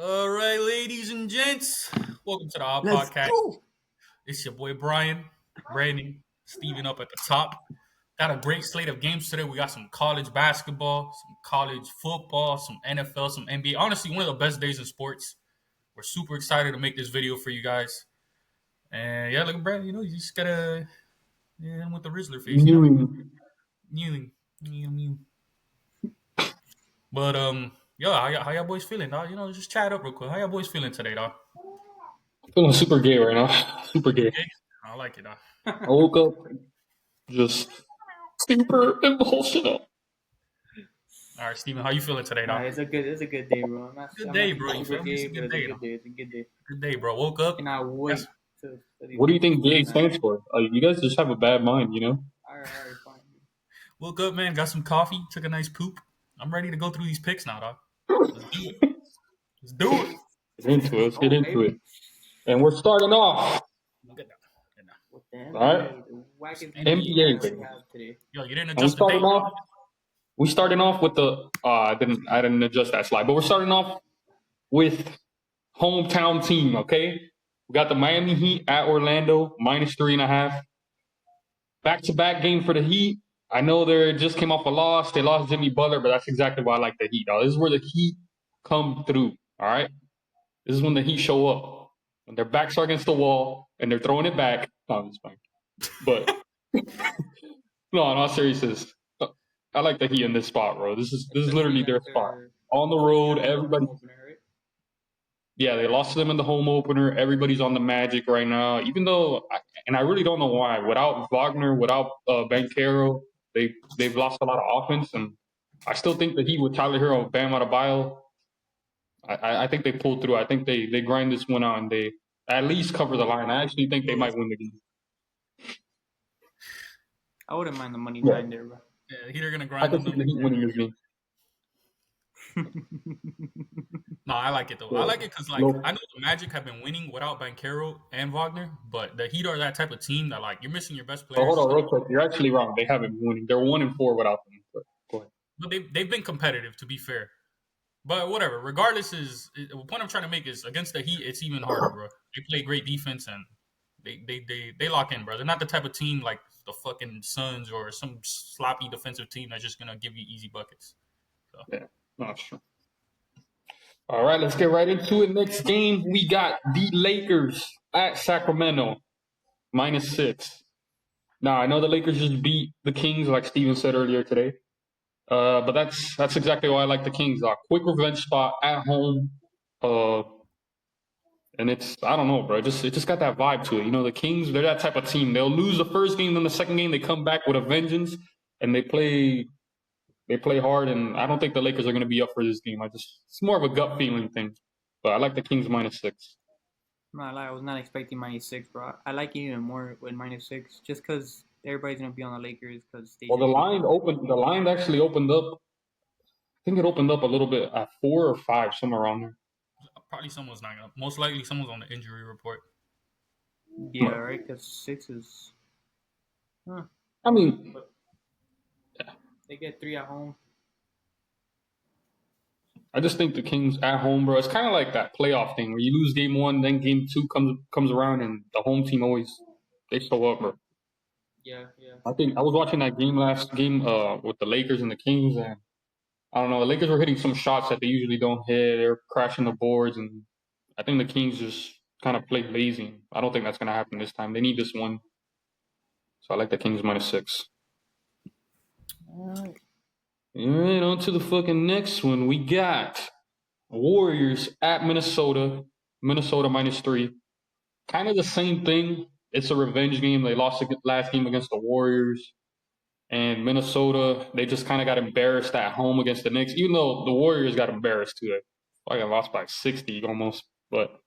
All right, ladies and gents, welcome to the Odd Let's Podcast. go. It's your boy Brian, Brandon, Steven up at the top. Got a great slate of games today. We got some college basketball, some college football, some NFL, some NBA. Honestly, one of the best days in sports. We're super excited to make this video for you guys. And yeah, look, Brandon, you just gotta with the Rizzler face, Mewing. Mew. But yeah, how y'all boys feeling, dog? Just chat up real quick. How y'all boys feeling today, dog? Feeling super gay right now. Super gay. I like it, dog. I woke up just super emotional. All right, Steven, how you feeling today, dog? It's a good day, bro. I'm not Good day, bro. You super feel me? gay, It's a but good day, it's a good day. It's a good day. Good day, bro. Woke up. Cannot wait Yes. to study. What do you think gay stands for? You guys just have a bad mind, you know? All right, fine. Woke up, man. Got some coffee. Took a nice poop. I'm ready to go through these picks now, dog. Let's do it. Let's do it. Let's get into it. And we're starting off. Good now. What the hell? All right. The wackest NBA, we have today. Yo, you didn't And adjust the date. we starting off with the I didn't adjust that slide, but we're starting off with hometown team, okay? We got the Miami Heat at Orlando, -3.5. Back-to-back game for the Heat. I know they just came off a loss. They lost Jimmy Butler, but that's exactly why I like the Heat. This is where the Heat come through, all right? This is when the Heat show up. When their backs are against the wall and they're throwing it back. No, I'm just fine. But, no, in all seriousness, I like the Heat in this spot, bro. This is literally their spot. On the road, everybody. Yeah, they lost to them in the home opener. Everybody's on the Magic right now. Even though, I really don't know why. Without Wagner, without Banchero, they've lost a lot of offense. And I still think the Heat with Tyler Hero and Bam Adebayo, I think they pulled through. I think they grind this one out and they at least cover the line. I actually think they might win the game. I wouldn't mind the money line there, bro. Yeah, the Heat are gonna I grind can see the Heat winning this game. No, I like it though. I like it because I know the Magic have been winning without Banchero and Wagner, but the Heat are that type of team that you're missing your best players. Oh, hold on, real quick. You're actually wrong. They haven't been winning. They're 1-4 without them. But go ahead. But they've been competitive, to be fair. But whatever. Regardless, the point I'm trying to make is against the Heat, it's even harder, bro. They play great defense and they lock in, bro. They're not the type of team like the fucking Suns or some sloppy defensive team that's just gonna give you easy buckets. So. Yeah, that's true. All right, let's get right into it. Next game, we got the Lakers at Sacramento, -6. Now, I know the Lakers just beat the Kings, like Steven said earlier today. But that's exactly why I like the Kings. Quick revenge spot at home. And I don't know, bro. It just got that vibe to it. You know, the Kings, they're that type of team. They'll lose the first game, then the second game, they come back with a vengeance, and they play hard, and I don't think the Lakers are going to be up for this game. It's more of a gut feeling thing. But I like the Kings -6. I was not expecting -6, bro. I like it even more with -6, just because everybody's gonna be on the Lakers. Well, the line actually opened up. I think it opened up a little bit at 4 or 5, somewhere around there. Probably someone's not gonna. Most likely, someone's on the injury report. Yeah, right. Because 6 is. Huh. I mean, they get 3 at home. I just think the Kings at home, bro. It's kind of like that playoff thing where you lose game 1, then game 2 comes around, and the home team they show up, bro. Yeah. I think I was watching that last game with the Lakers and the Kings, and I don't know. The Lakers were hitting some shots that they usually don't hit. They're crashing the boards, and I think the Kings just kind of played lazy. I don't think that's going to happen this time. They need this one. So I like the Kings -6. All right. All right, on to the fucking next one. We got Warriors at Minnesota. Minnesota -3. Kind of the same thing. It's a revenge game. They lost the last game against the Warriors. And Minnesota, they just kind of got embarrassed at home against the Knicks, even though the Warriors got embarrassed too. I got lost by 60 almost. But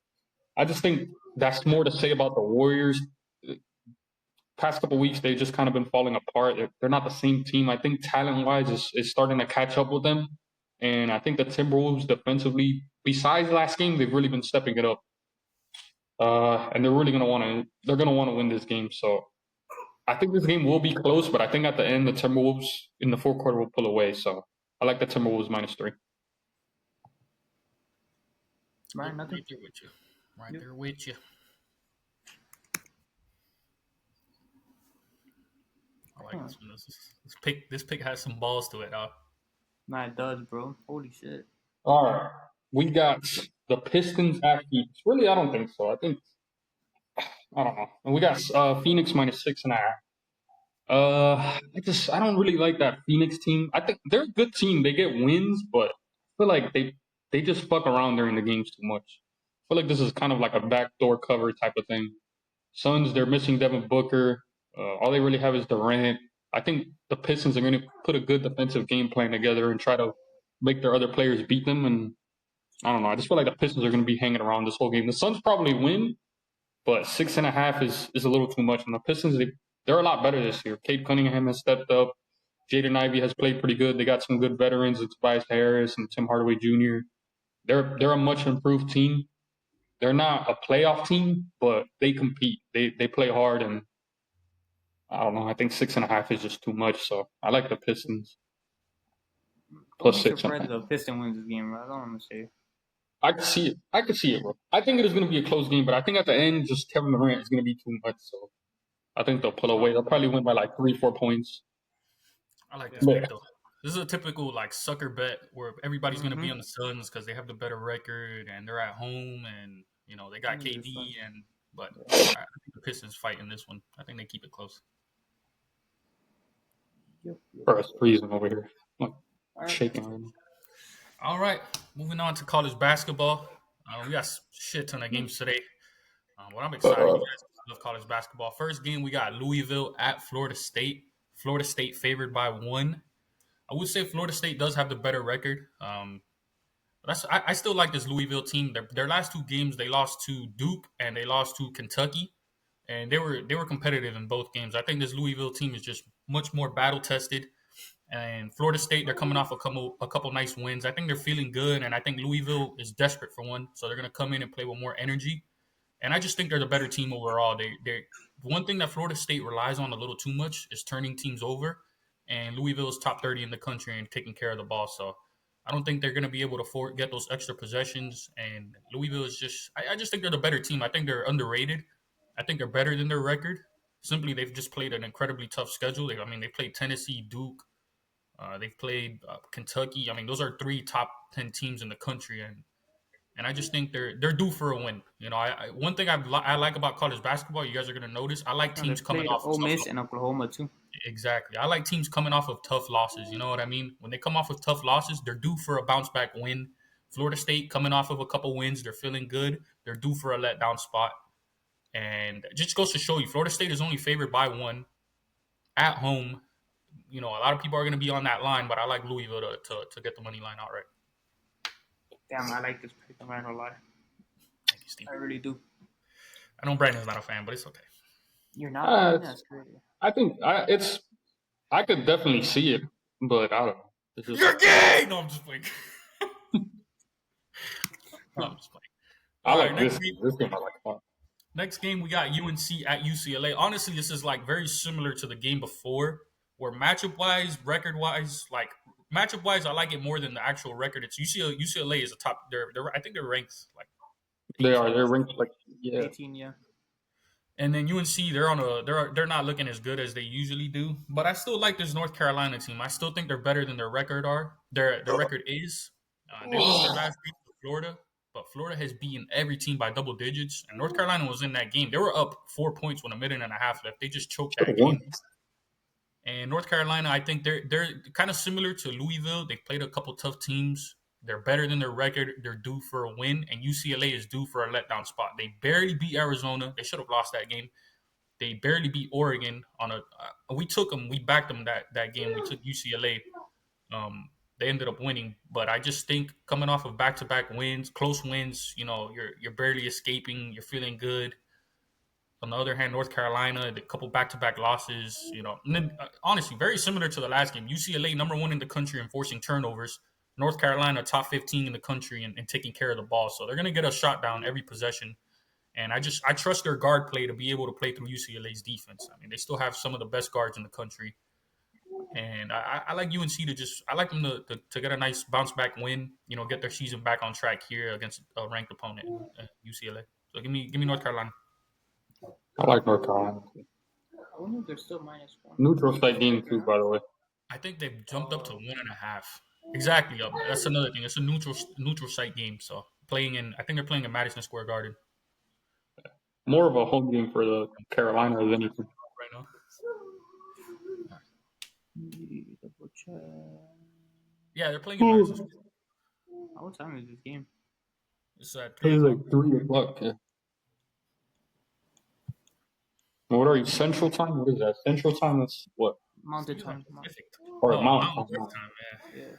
I just think that's more to say about the Warriors. Past couple weeks, they've just kind of been falling apart. They're not the same team. I think talent-wise is starting to catch up with them. And I think the Timberwolves defensively, besides last game, they've really been stepping it up. And they're really going to want to win this game. So I think this game will be close, but I think at the end, the Timberwolves in the fourth quarter will pull away. So I like the Timberwolves -3. Brian, nothing. Right there with you. Right Yep. there with you. I like this one. This pick has some balls to it, huh? Nah, it does, bro. Holy shit. All right. We got the Pistons at Phoenix. Really, I don't think so. I don't know. And we got Phoenix minus 6.5. I don't really like that Phoenix team. I think they're a good team. They get wins, but I feel like they just fuck around during the games too much. I feel like this is kind of like a backdoor cover type of thing. Suns, they're missing Devin Booker. All they really have is Durant. I think the Pistons are going to put a good defensive game plan together and try to make their other players beat them. And I don't know. I just feel like the Pistons are going to be hanging around this whole game. The Suns probably win, but 6.5 is a little too much. And the Pistons, they're a lot better this year. Cade Cunningham has stepped up. Jaden Ivey has played pretty good. They got some good veterans. It's Tobias Harris and Tim Hardaway Jr. They're a much improved team. They're not a playoff team, but they compete. They play hard, and I don't know. I think 6.5 is just too much. So I like the Pistons plus I'm 6. surprised the Piston wins this game, bro. I don't want to say. I could see it. I could see it, bro. I think it is going to be a close game, but I think at the end, just Kevin Durant is going to be too much. So I think they'll pull away. They'll probably win by like 3-4 points. I like this pick though. This is a typical like sucker bet where everybody's gonna be on the Suns because they have the better record and they're at home and you know they got KD but I think the Pistons fight in this one. I think they keep it close. Bro, it's freezing over here. I'm shaking right now. All right, moving on to college basketball. We got shit ton of games today. What I'm excited. You guys love college basketball. First game we got Louisville at Florida State. Florida State favored by 1. I would say Florida State does have the better record. I still like this Louisville team. Their last 2 games, they lost to Duke and they lost to Kentucky, and they were competitive in both games. I think this Louisville team is just much more battle tested. And Florida State, they're coming off a couple nice wins. I think they're feeling good, and I think Louisville is desperate for one, so they're going to come in and play with more energy. And I just think they're the better team overall. They one thing that Florida State relies on a little too much is turning teams over. And Louisville is top 30 in the country and taking care of the ball. So I don't think they're going to be able to get those extra possessions. And Louisville is I just think they're the better team. I think they're underrated. I think they're better than their record. Simply, they've just played an incredibly tough schedule. They played Tennessee, Duke. They've played Kentucky. Those are 3 top 10 teams in the country. And I just think they're due for a win. You know, one thing I like about college basketball, you guys are going to notice, I like teams coming off Ole Miss and Oklahoma too. Exactly. I like teams coming off of tough losses. You know what I mean? When they come off of tough losses, they're due for a bounce back win. Florida State coming off of a couple wins, they're feeling good. They're due for a letdown spot. And it just goes to show you, Florida State is only favored by 1 at home. You know, a lot of people are going to be on that line, but I like Louisville to get the money line outright. Damn, I like this pick. I'm not gonna lie. Thank you, Steve. I really do. I know Brandon's not a fan, but it's okay. You're not. That's great. I think I could definitely see it, but I don't know. You're gay! No, I'm just playing. I'm just playing. I like right, this game. I like fun. Next game, we got UNC at UCLA. Honestly, this is like very similar to the game before, where matchup-wise, record-wise, matchup-wise, I like it more than the actual record. It's UCLA is a top. I think they're ranked like. They're ranked like 18, yeah. And then UNC, they're not looking as good as they usually do. But I still like this North Carolina team. I still think they're better than their record are. Their record is. They lost their last game to Florida, but Florida has beaten every team by double digits. And North Carolina was in that game. They were up 4 points with a minute and a half left. They just choked that game. And North Carolina, I think they're kind of similar to Louisville. They played a couple tough teams. They're better than their record. They're due for a win. And UCLA is due for a letdown spot. They barely beat Arizona. They should have lost that game. They barely beat Oregon on a. We took them. We backed them that game. We took UCLA. They ended up winning, but I just think coming off of back-to-back wins, close wins, you know, you're barely escaping. You're feeling good. On the other hand, North Carolina, a couple back-to-back losses, you know. And then, honestly, very similar to the last game. UCLA, number 1 in the country in forcing turnovers. North Carolina, top 15 in the country and taking care of the ball. So they're going to get a shot down every possession. And I trust their guard play to be able to play through UCLA's defense. They still have some of the best guards in the country. And I like UNC I like them to get a nice bounce back win. Get their season back on track here against a ranked opponent, UCLA. So give me North Carolina. I like North Carolina. I wonder if they're still -1. Neutral site game too, by the way. I think they've jumped up to 1.5. Exactly. That's another thing. It's a neutral site game. So I think they're playing in Madison Square Garden More of a home game for the Carolina than anything. right now. Double check. Yeah, they're playing in Madison Square. What time is this game? It's at It's 3 like 3:00. Yeah. What are you? Central time? What is that? Central time? That's what? Mountain time. Pacific. Or Oh, Mountain Mountain time? time. Yeah. Yeah.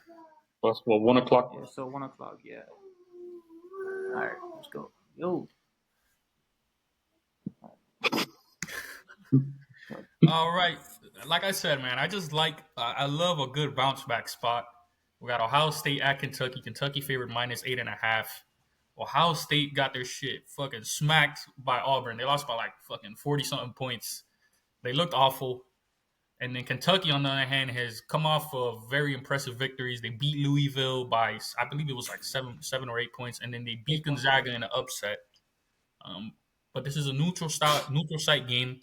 That's what 1:00. Yeah. So 1:00. Yeah. All right. Let's go. Yo. All right. Like I said, man, I love a good bounce back spot. We got Ohio State at Kentucky. Kentucky favored -8.5. Ohio State got their shit fucking smacked by Auburn. They lost by like fucking 40 something points. They looked awful. And then Kentucky, on the other hand, has come off of very impressive victories. They beat Louisville by, I believe it was like 7 or 8 points, and then they beat Gonzaga in an upset. But this is a neutral site game,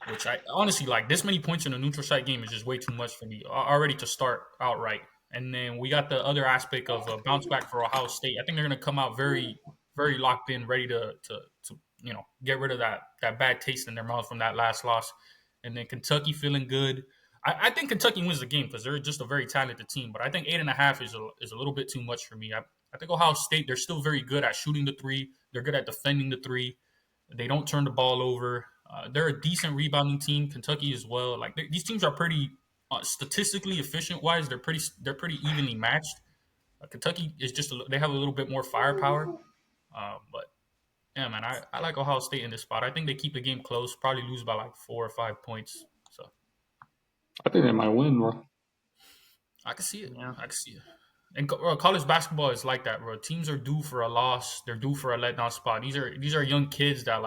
which I honestly like. This many points in a neutral site game is just way too much for me already to start outright. And then we got the other aspect of a bounce back for Ohio State. I think they're going to come out very, very locked in, ready to get rid of that bad taste in their mouth from that last loss. And then Kentucky feeling good. I think Kentucky wins the game because they're just a very talented team. But I think 8.5 is a little bit too much for me. I think Ohio State, they're still very good at shooting the three. They're good at defending the three. They don't turn the ball over. They're a decent rebounding team. Kentucky as well. Like these teams are pretty statistically efficient wise. They're pretty evenly matched. Kentucky is they have a little bit more firepower. But yeah, man, I like Ohio State in this spot. I think they keep the game close. Probably lose by like 4 or 5 points. So I think they might win, bro. I can see it. Yeah. I can see it. And college basketball is like that, bro. Teams are due for a loss. They're due for a letdown spot. These are young kids that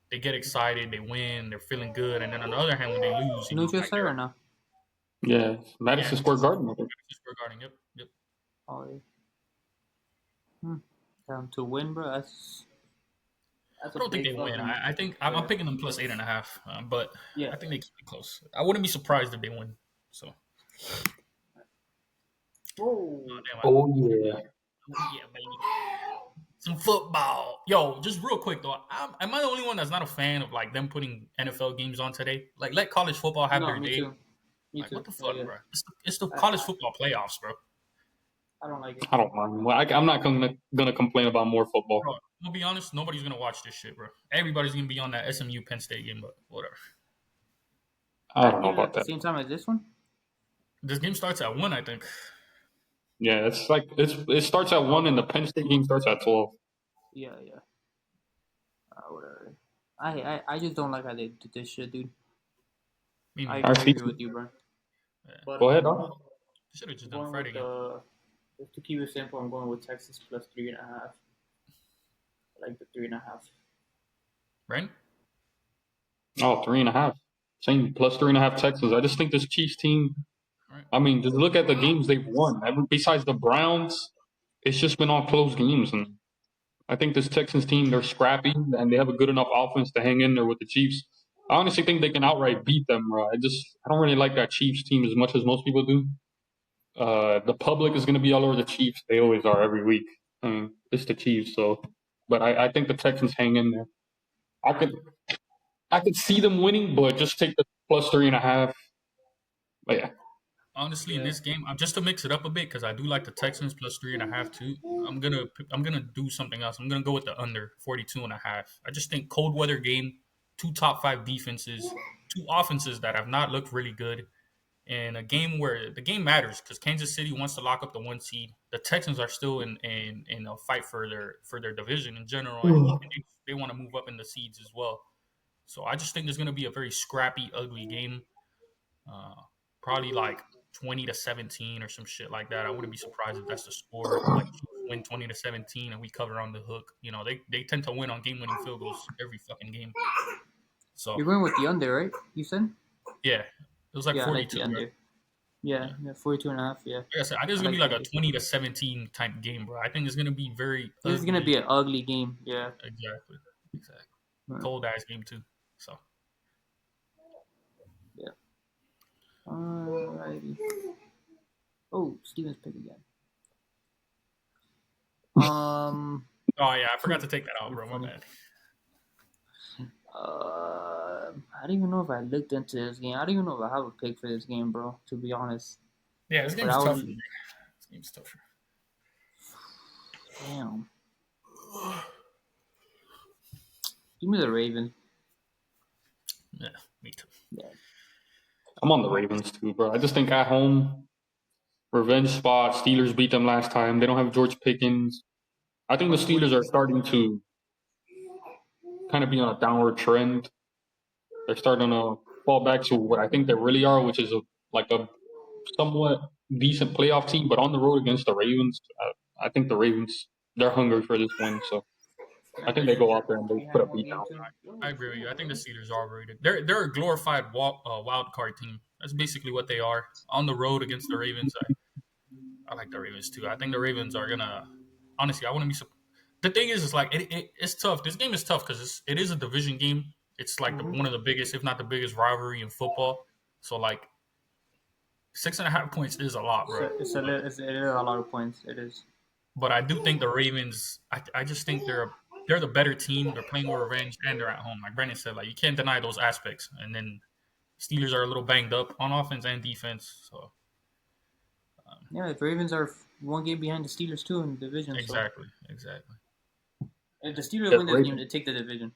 they get excited, they win, they're feeling good, and then on the other hand, when they lose, Neutral site or no? Yeah, Madison Square Garden. Madison Square Garden. Yep. Oh, yeah. To win, bro. That's I don't think they win. I think I'm picking them plus 8.5, but Yeah. I think they keep it close. I wouldn't be surprised if they win. So. Whoa. Oh yeah. Yeah, baby. Some football. Yo, just real quick though, am I the only one that's not a fan of like them putting NFL games on today? Like, let college football have their me day. too. Me Like, too. what the fuck, Yeah. bro? It's the college football playoffs, bro. I don't like it. I don't mind. Well, I'm not gonna complain about more football. Bro, I'll be honest, nobody's gonna watch this shit, bro. Everybody's gonna be on that SMU Penn State game, but whatever. I don't know about that. Same time as this one? This game starts at 1, I think. Yeah, it starts at 1 and the Penn State game starts at 12. Yeah. Whatever. I just don't like how they did this shit, dude. I agree with you, bro. Yeah. But, Go ahead, dog. Should have just going done Friday with game. just to keep it simple, I'm going with Texas plus 3.5. I like the 3.5. Right? Oh, 3.5. Same plus 3.5 Texas. I just think this Chiefs team. Right. I mean, just look at the games they've won. Besides the Browns, it's just been all close games, and I think this Texans team, they're scrappy and they have a good enough offense to hang in there with the Chiefs. I honestly think they can outright beat them, bro. I don't really like that Chiefs team as much as most people do. The public is going to be all over the Chiefs. They always are every week. I mean, it's the Chiefs, so. But I think the Texans hang in there. I could see them winning, but just take the plus 3.5. But yeah. Honestly, in this game, just to mix it up a bit, because I do like the Texans plus 3.5 too. I'm gonna do something else. I'm gonna go with the under 42.5. I just think cold weather game, 2 top 5 defenses, 2 offenses that have not looked really good, and a game where the game matters because Kansas City wants to lock up the 1 seed. The Texans are still in a fight for their division in general, and they want to move up in the seeds as well. So I just think there's gonna be a very scrappy, ugly game. Probably like 20-17 or some shit like that. I wouldn't be surprised if that's the score. Like win 20-17 and we cover on the hook. They tend to win on game-winning field goals every fucking game. So You're going with the under, right? You said? yeah, was like Yeah, I like 42. the Right? under. Yeah, 42.5. Yeah, Like I said, I think it's I gonna be like like the a 20-17 type game, bro. I think it's gonna be very This is gonna be ugly. an ugly game. Yeah. Exactly. Right. Cold ass game too. So Yeah. Alrighty. Oh, Steven's pick again. oh yeah, I forgot to take that out, bro. My Funny. bad. I don't even know if I looked into this game. I don't even know if I have a pick for this game, bro. To be honest. Yeah, this But game's I tough. would. This game's tougher. Damn. Give me the Ravens. Yeah, me too. Yeah. I'm on the Ravens too, bro. I just think at home, revenge spot. Steelers beat them last time. They don't have George Pickens. I think the Steelers are starting to kind of be on a downward trend. They're starting to fall back to what I think they really are, which is a somewhat decent playoff team, but on the road against the Ravens, I think the Ravens, they're hungry for this win. So I think they go out there and they put a beat down. I agree with you. I think the Steelers are overrated. They're a glorified wild card team. That's basically what they are. On the road against the Ravens, I like the Ravens too. I think the Ravens are gonna. Honestly, I wouldn't be. The thing is like it's tough. This game is tough because it is a division game. It's like one of the biggest, if not the biggest, rivalry in football. So like 6.5 points is a lot, bro. It is a lot of points. It is. But I do think the Ravens. I just think they're the better team. They're playing with revenge and they're at home. Like Brandon said, like you can't deny those aspects. And then Steelers are a little banged up on offense and defense. So yeah, the Ravens are one game behind the Steelers too in the division. exactly. If the Steelers win this game, they take the division.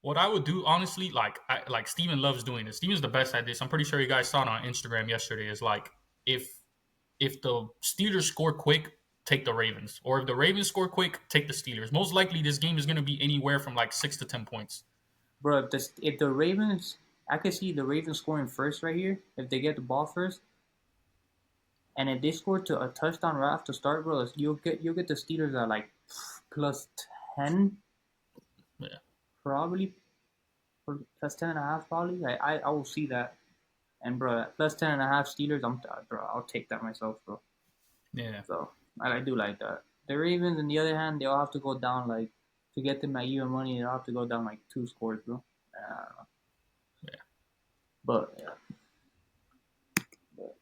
What I would do, honestly, like Steven loves doing this. Steven's the best at this. I'm pretty sure you guys saw it on Instagram yesterday. Is like if the Steelers score quick, take the Ravens, or if the Ravens score quick, take the Steelers. Most likely, this game is going to be anywhere from like 6 to 10 points. Bro, if the Ravens, I could see the Ravens scoring first right here if they get the ball first, and if they score to a touchdown right off to start, bro, you'll get the Steelers at like plus 10. Yeah. Probably plus 10.5. Probably, I will see that, and bro, plus 10.5 Steelers. I'll take that myself, bro. Yeah. So I do like that. The Ravens, on the other hand, they'll have to go down like to get them at even money. They'll have to go down like 2 scores, bro. I don't know. Yeah. But yeah.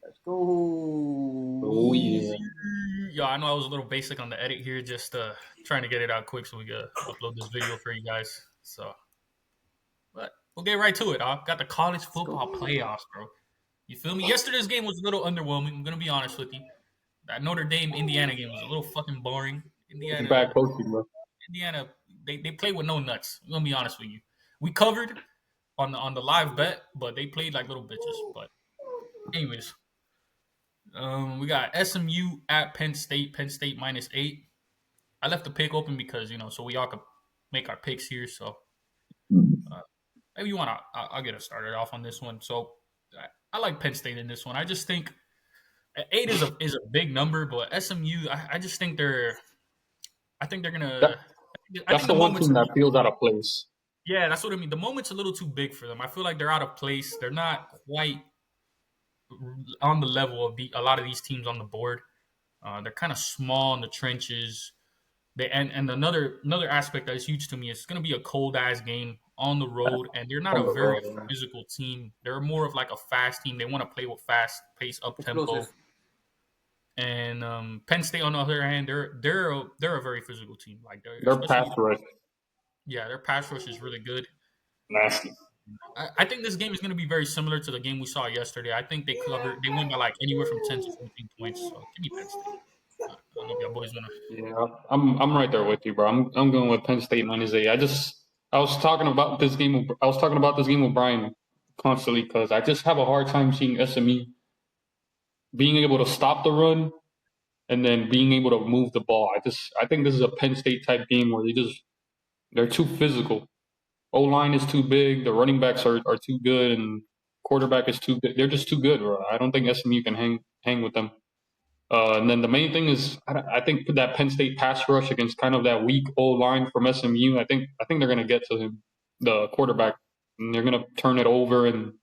Let's go. Oh yeah. Yeah, I know I was a little basic on the edit here, just trying to get it out quick so we can upload this video for you guys. So, but we'll get right to it. I got the college football playoffs, bro. You feel me? Yesterday's game was a little underwhelming. I'm gonna be honest with you. That Notre Dame Indiana game was a little fucking boring. Bad coaching, bro. Indiana, they played with no nuts. I'm gonna be honest with you. We covered on the live bet, but they played like little bitches. But anyways, we got SMU at Penn State. Penn State -8. I left the pick open because so we all could make our picks here. So maybe you want to. I'll get us started off on this one. So I like Penn State in this one. I just think 8 is a big number, but SMU, I just think they're. I think they're gonna. That's the one team that feels out of place. Yeah, that's what I mean. The moment's a little too big for them. I feel like they're out of place. They're not quite on the level of a lot of these teams on the board. They're kind of small in the trenches. And another aspect that is huge to me is it's going to be a cold ass game on the road, and they're not a very physical team. They're more of like a fast team. They want to play with fast pace, up tempo. And Penn State, on the other hand, they're a very physical team. Like their pass rush. Yeah, their pass rush is really good. Nasty. I think this game is going to be very similar to the game we saw yesterday. I think they win by like anywhere from 10 to 14 points. So give me Penn State. I don't know if y'all boys wanna. Yeah, I'm right there with you, bro. I'm going with Penn State -8. I was talking about this game with Brian constantly because I just have a hard time seeing SMU being able to stop the run and then being able to move the ball. I think this is a Penn State type game where they're too physical. O-line is too big. The running backs are too good, and quarterback is too good. They're just too good, bro. I don't think SMU can hang with them. And then the main thing is, I think that Penn State pass rush against kind of that weak O-line from SMU. I think they're gonna get to him, the quarterback, and they're gonna turn it over, and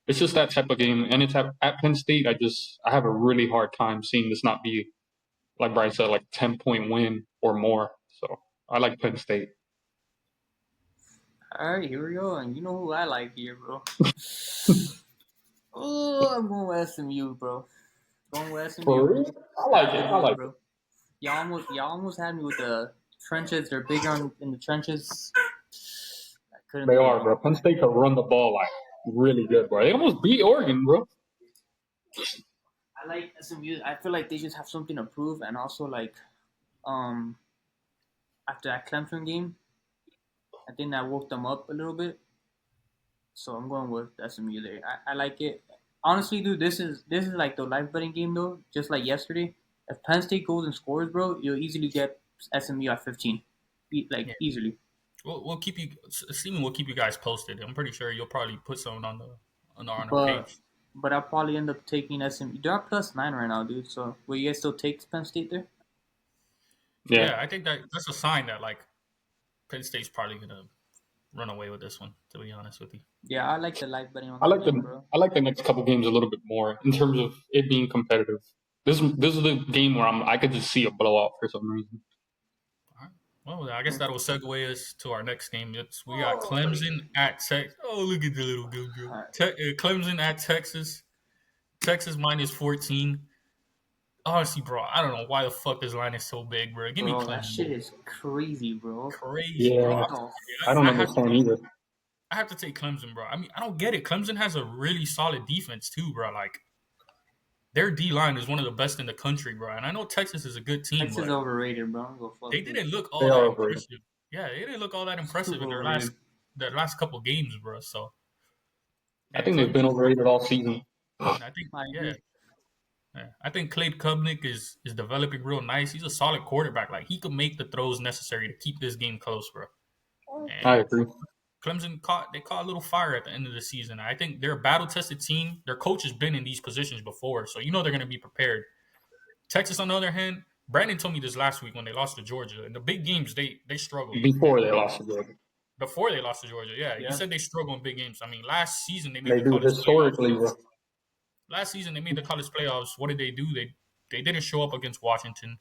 It's just that type of game, and it's at Penn State. I have a really hard time seeing this not be, like Brian said, like 10-point win or more. So I like Penn State. All right, here we go. And you know who I like here, bro? Oh, I'm going with SMU, bro. Going with SMU. For real? I like it. I like it. bro. Y'all almost had me with the trenches. They're bigger in the trenches. I couldn't. They do are, it. bro. Penn State can run the ball like really good, bro. They almost beat Oregon, bro. I like SMU. I feel like they just have something to prove, and also like, after that Clemson game, I think that woke them up a little bit. So I'm going with SMU there. I like it. Honestly, dude, this is like the live betting game though. Just like yesterday, if Penn State goes and scores, bro, you'll easily get SMU at 15, easily. We'll keep you, Steven will keep you guys posted. I'm pretty sure you'll probably put something on our But page. but I'll probably end up taking SMU. They're at +9 right now, dude. So will you guys still take Penn State there? Yeah, I think that's a sign that like Penn State's probably gonna run away with this one. To be honest with you. Yeah, I like the live betting on I that like game, bro. I like the next couple games a little bit more in terms of it being competitive. This is the game where I could just see a blowout for some reason. Well, I guess that'll segue us to our next game. We got Clemson at Texas. Oh, look at the little good girl. Right. Clemson at Texas. Texas -14. Honestly, bro, I don't know why the fuck this line is so big, bro. Give me Clemson. That shit is crazy, bro. Crazy, Yeah, bro. I don't understand either. I have to take Clemson, bro. I mean, I don't get it. Clemson has a really solid defense too, bro. Like, their D line is one of the best in the country, bro. And I know Texas is a good team. Texas is overrated, bro. They didn't look all that impressive. Yeah, they didn't look all that impressive in their last couple games, bro. So I think they've been overrated all season. I think Cade Klubnik is developing real nice. He's a solid quarterback. Like, he could make the throws necessary to keep this game close, bro. And I agree. Clemson caught a little fire at the end of the season. I think they're a battle-tested team. Their coach has been in these positions before, so you know they're going to be prepared. Texas, on the other hand, Brandon told me this last week when they lost to Georgia. In the big games, they struggled. Before they lost to Georgia. Before they lost to Georgia, yeah. He said they struggle in big games. I mean, last season they made the college historically, bro. Last season they made the college playoffs. What did they do? They didn't show up against Washington.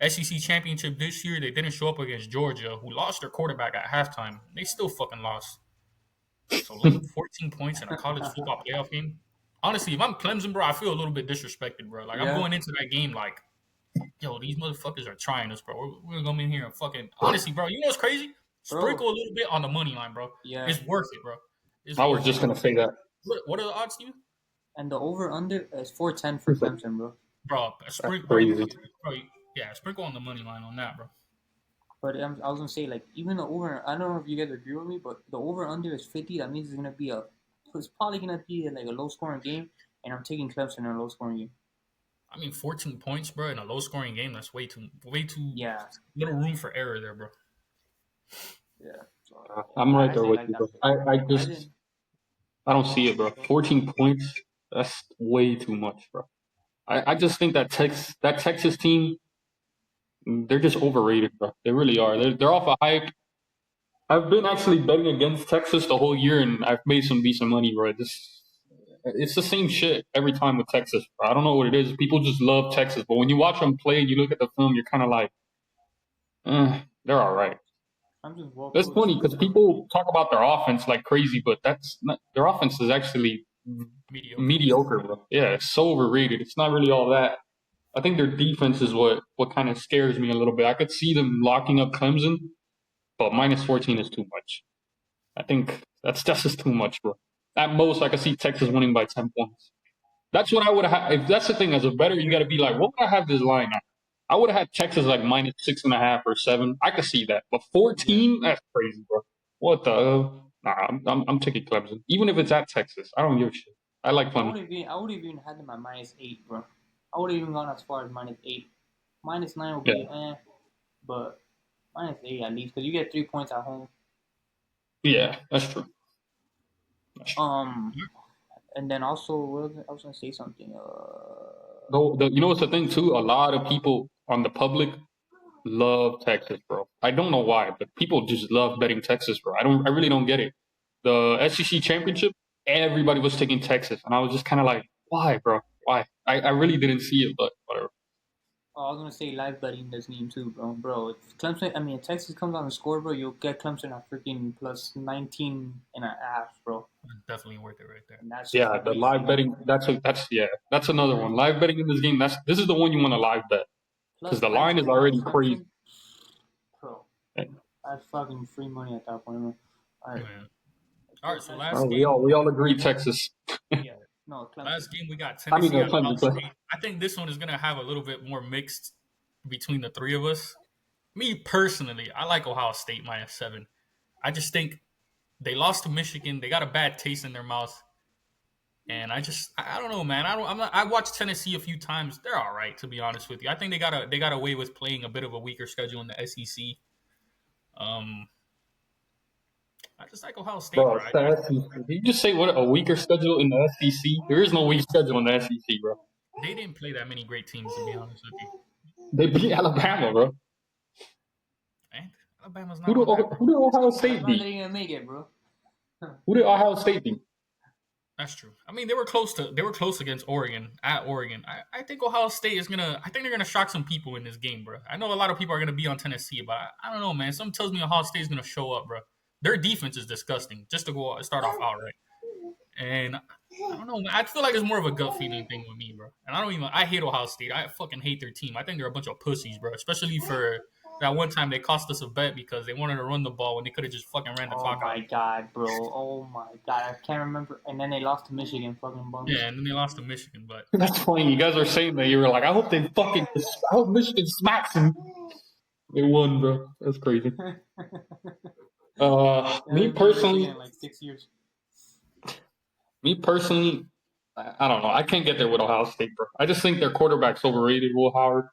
SEC championship this year, they didn't show up against Georgia, who lost their quarterback at halftime. They still fucking lost. So 14 points in a college football playoff game. Honestly, if I'm Clemson, bro, I feel a little bit disrespected, bro. Like, I'm going into that game like, yo, these motherfuckers are trying us, bro. We're going to be in here and fucking... Honestly, bro, you know what's crazy? Sprinkle a little bit on the money line, bro. Yeah. It's worth it, bro. I was just going to say that. What are the odds, Steven? And the over-under is 410 for Clemson, bro. Bro, sprinkle on the money line on that, bro. But I was going to say, like, even the over... I don't know if you guys agree with me, but the over-under is 50. That means it's going to be it's probably going to be like a low-scoring game, and I'm taking Clemson in a low-scoring game. I mean, 14 points, bro, in a low-scoring game, that's way too little room for error there, bro. Yeah. So, I'm right there with you, bro. I don't see it, bro. 14 points, that's way too much, bro. I just think that Texas team, they're just overrated, bro. They really are. They're off a hype. I've been actually betting against Texas the whole year, and I've made some decent money, bro. It's the same shit every time with Texas, bro. I don't know what it is. People just love Texas, but when you watch them play and you look at the film, you're kind of like, they're all right. That's funny because people talk about their offense like crazy, but their offense is actually mediocre, bro. Yeah, it's so overrated. It's not really all that. I think their defense is what kind of scares me a little bit. I could see them locking up Clemson, but -14 is too much. I think that's just too much, bro. At most, I could see Texas winning by 10 points. That's what I would have. If that's the thing, as a bettor, you got to be like, what would I have this line at? I would have had Texas like -6.5 or 7. I could see that, but 14, that's crazy, bro. What the hell? Nah, I'm taking Clemson, even if it's at Texas. I don't give a shit. I like Clemson. I would have even had them at -8, bro. I would have even gone as far as -8. -9 would be but -8 at least because you get 3 points at home. Yeah, that's true. And then also, I was gonna say something. You know what's the thing too? A lot of people on the public love Texas, bro. I don't know why, but people just love betting Texas, bro. I really don't get it. The SEC championship, everybody was taking Texas, and I was just kind of like, why, bro? Why? I really didn't see it, but whatever. Oh, I was gonna say live betting this game too, bro. Bro, if if Texas comes on the score, bro, you'll get Clemson at freaking plus 19 and a half, bro. Definitely worth it right there. And that's Yeah, the crazy. live betting. That's another one. Live betting in this game. This is the one you want to live bet because the line is already crazy. Bro, that's fucking free money at that point, bro. All right. All right, so last game. We all agree Texas. Yeah. No, Clemson. Last game we got Tennessee. Clemson. I think this one is gonna have a little bit more mixed between the three of us. Me personally, I like Ohio State -7. I just think they lost to Michigan. They got a bad taste in their mouth, and I don't know, man. I watched Tennessee a few times. They're all right, to be honest with you. I think they got away with playing a bit of a weaker schedule in the SEC. I just like Ohio State, bro. bro. Did you just say what a weaker schedule in the SEC? There is no weak schedule in the SEC, bro. They didn't play that many great teams, to be honest with you. They beat Alabama, bro. And Alabama's not. Who did Ohio State beat? They didn't make it, bro. Who did Ohio State beat? That's true. I mean, they were close against Oregon at Oregon. I think Ohio State is gonna. I think they're gonna shock some people in this game, bro. I know a lot of people are gonna be on Tennessee, but I don't know, man. Something tells me Ohio State is gonna show up, bro. Their defense is disgusting. Just to start off outright, and I don't know, man. I feel like it's more of a gut feeling thing with me, bro. And I hate Ohio State. I fucking hate their team. I think they're a bunch of pussies, bro. Especially for that one time they cost us a bet because they wanted to run the ball when they could have just fucking ran the clock out. Oh my god, bro. Oh my god. I can't remember. And then they lost to Michigan, fucking bums. Yeah, and then they lost to Michigan, but that's funny. You guys are saying that. You were like, I hope Michigan smacks them. They won, bro. That's crazy. Me personally, in like 6 years. Me personally, I don't know. I can't get there with Ohio State, bro. I just think their quarterback's overrated, Will Howard.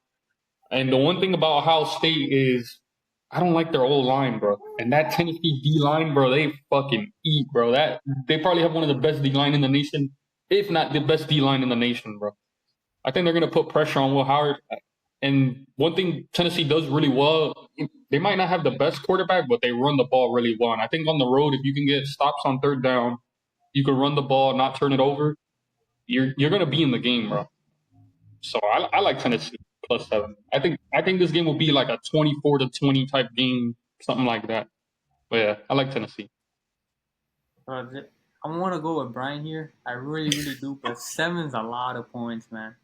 And the one thing about Ohio State is I don't like their old line, bro. And that Tennessee D line, bro, they fucking eat, bro. They probably have one of the best D line in the nation, if not the best D line in the nation, bro. I think they're gonna put pressure on Will Howard. And one thing Tennessee does really well, they might not have the best quarterback, but they run the ball really well. And I think on the road, if you can get stops on third down, you can run the ball, not turn it over, you're gonna be in the game, bro. So I like Tennessee +7. I think this game will be like a 24-20 type game, something like that. But yeah, I like Tennessee. I want to go with Brian here. I really do. But 7's a lot of points, man.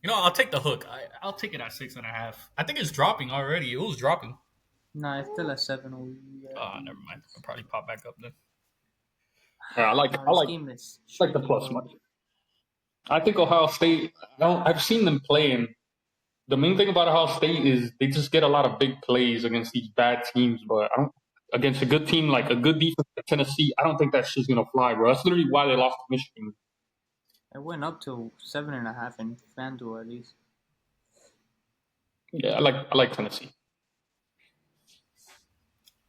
You know, I'll take the hook. I'll take it at 6.5. I think it's dropping already. It was dropping. Nah, it's still at 7. Never mind. I'll probably pop back up then. Yeah, I like the plus money. I think Ohio State. I've seen them play, and the main thing about Ohio State is they just get a lot of big plays against these bad teams. But against a good team like a good defense like Tennessee, I don't think that shit's gonna fly, bro. That's literally why they lost to Michigan. It went up to 7.5 in FanDuel at least. Yeah, I like Tennessee.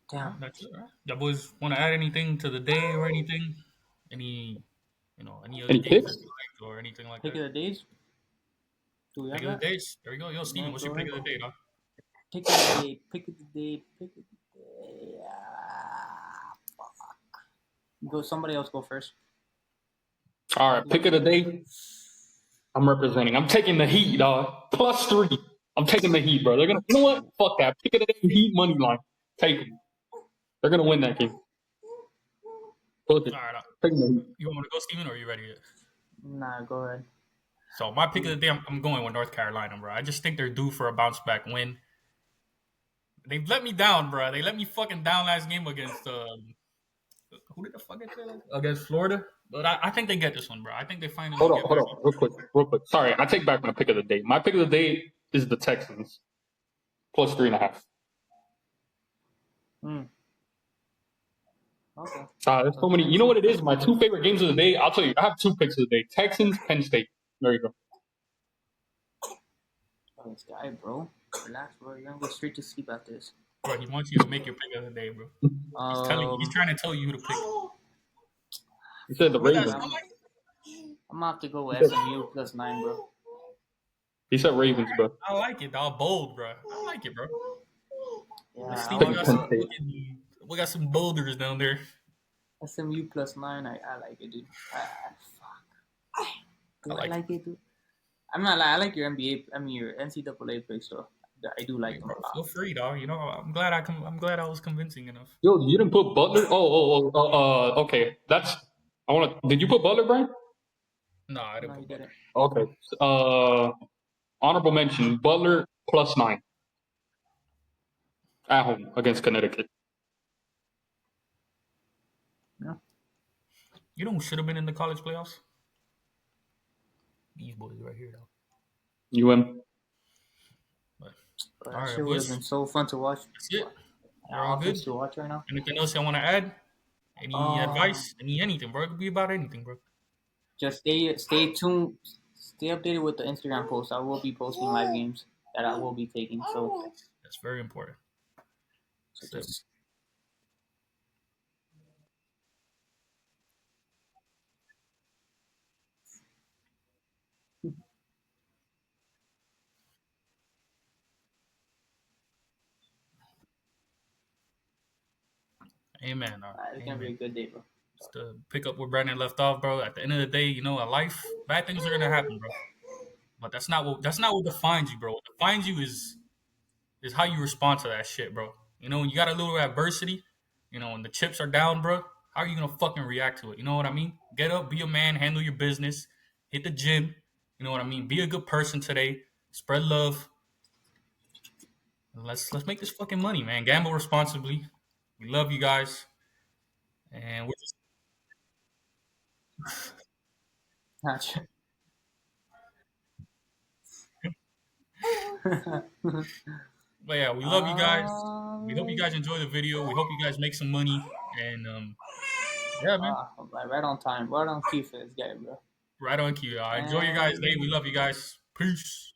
Damn. That's it, right? Y'all boys want to add anything to the day or anything? Any other games or anything like Pick that? of the days? Do we have Pick of the days? There we go. Yo, Steven, what's your pick of the day, dog? Pick of the day. Fuck. Somebody else go first. All right, pick of the day. I'm representing. I'm taking the Heat, dog. +3. I'm taking the Heat, bro. They're gonna. You know what? Fuck that. Pick of the day. Heat money line. Take them. They're gonna win that game. Book it. All right. Take the Heat. You want me to go, Steven, or are you ready yet? Nah, go ahead. So my pick of the day, I'm going with North Carolina, bro. I just think they're due for a bounce back win. They let me down, bro. They let me fucking down last game against who did the fuck get there? Against Florida. But I think they get this one, bro. I think they finally Hold on, real quick. Sorry, I take back my pick of the day. My pick of the day is the Texans +3.5. Okay. There's so many. You know what it is? My 2 favorite games of the day. I'll tell you. I have 2 picks of the day: Texans, Penn State. There you go. Oh, this guy, bro. Relax, bro. You're gonna go straight to sleep after this. Bro, he wants you to make your pick of the day, bro. He's trying to tell you who to pick. You said the Ravens. I'm gonna have to go with SMU +9, bro. He said Ravens, bro. I like it, dog. Bold, bro. I like it, bro. Yeah, Steve, we got some boulders down there. SMU +9. I like it, dude. Fuck. Do I like like it, dude? I'm not like I like your NBA. I mean your NCAA picks, so I do like them bro, a lot. feel free, dog. You know, I'm glad I was convincing enough. Yo, you didn't put Butler? Okay. Did you put Butler, Brian? No, I didn't No, you put Butler. didn't. Okay. Honorable mention: Butler +9 at home against Connecticut. No. You know who should have been in the college playoffs? These boys right here, though. UM. But, But all that right, shit would have boys. been so fun to watch. That's it. We're Our all good. offense to watch right now. Anything else y'all want to add? Any advice? Anything, bro? It could be about anything, bro. Just stay tuned. Stay updated with the Instagram posts. I will be posting live games that I will be taking. So That's very important. just Amen. it's gonna be a Amen. good day, bro. Just to pick up where Brandon left off, bro. At the end of the day, you know, in life, bad things are gonna happen, bro. But that's not what defines you, bro. What defines you is how you respond to that shit, bro. You know, when you got a little adversity, you know, when the chips are down, bro, how are you gonna fucking react to it? You know what I mean? Get up, be a man, handle your business, hit the gym. You know what I mean? Be a good person today. Spread love. And let's make this fucking money, man. Gamble responsibly. We love you guys, and we're just Gotcha. but yeah, we love you guys. We hope you guys enjoy the video. We hope you guys make some money, and yeah, man, Right on time. Right on cue for this guy, bro. right on cue. Enjoy your guys' day. We love you guys. Peace.